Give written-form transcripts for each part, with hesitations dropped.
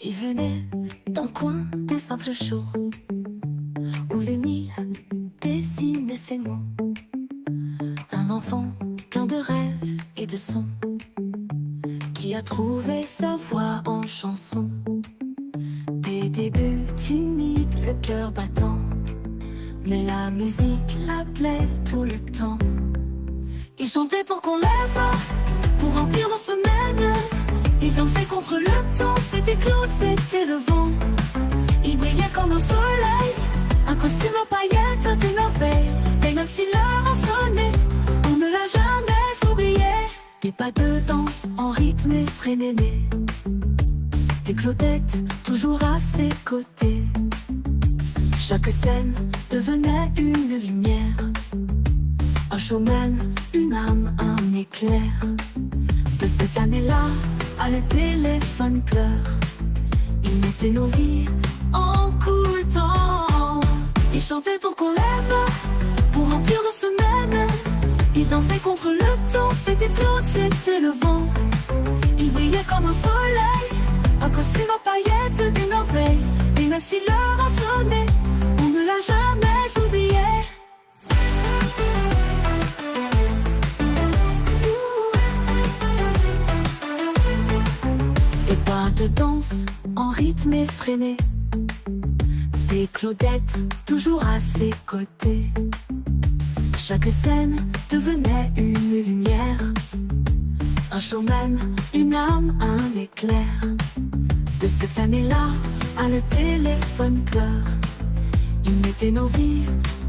Il venait d'un coin de sable chaud où le Nil dessinait ses mots. Un enfant plein de rêves et de sons qui a trouvé sa voix en chanson. Des débuts timides, le cœur battant, mais la musique l'appelait tout le temps. Il chantait pour qu'on l'aime, pour remplir nos semaines. Il dansait contre le temps, c'était Claude, c'était le vent. Il brillait comme un soleil, un costume en paillettes, des merveilles. Et même si l'heure a sonné, on ne l'a jamais oublié. Des pas de danse en rythme effréné, des Claudettes toujours à ses côtés. Chaque scène devenait une lumière, un showman, une âme, un éclair. De cette année-là, à le téléphone pleure. Il mettait nos vies en cool temps. Il chantait pour qu'on l'aime, pour remplir nos semaines. Il dansait contre le temps, c'était Claude, c'était le vent. Il brillait comme un soleil, un costume en paillettes, des merveilles. Et même si l'heure a sonné, on ne l'a jamais oublié. Des pas de danse en rythme effréné, des Claudettes toujours à ses côtés. Chaque scène devenait une lumière, un showman, une âme, un éclair. De cette année-là, à le téléphone pleure. Il mettait nos vies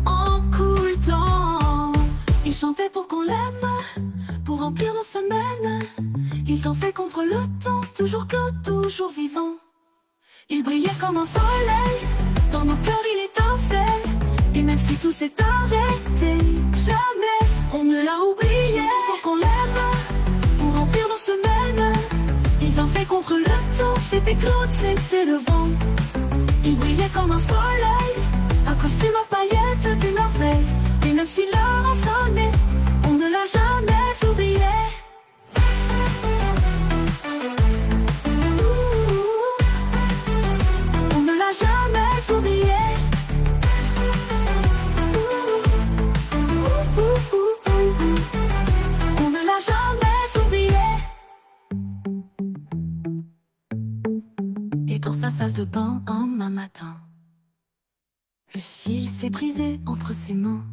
en cool temps. Il chantait pour qu'on l'aime, pour remplir nos semaines. Il dansait contre le temps, toujours Claude, toujours vivant. Il brillait comme un soleil, dans nos cœurs il étincelle. Et même si tout s'est arrêté, jamais on ne l'a oublié. Pour qu'on l'aime, pour remplir nos semaines. Il dansait contre le temps, c'était Claude, c'était le vent. Il brillait comme un soleil, un costume en paillettes, des merveilles. Et même si l'heure a sonné, on ne l'a jamais oublié. On ne l'a jamais oublié. On ne l'a jamais oublié. Et dans sa salle de bain, un matin, le fil s'est brisé entre ses mains,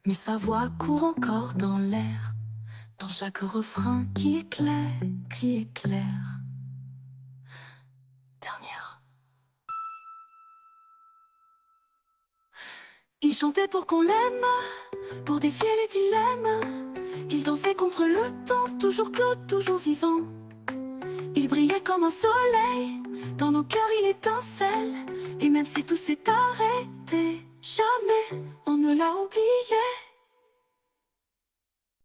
mais sa voix court encore dans l'air, dans chaque refrain qui éclaire, qui éclaire. Dernière. Il chantait pour qu'on l'aime, pour défier les dilemmes. Il dansait contre le temps, toujours Claude, toujours vivant. Il brillait comme un soleil, dans nos cœurs il étincelle. Et même si tout s'est arrêté, jamais on ne l'a oublié.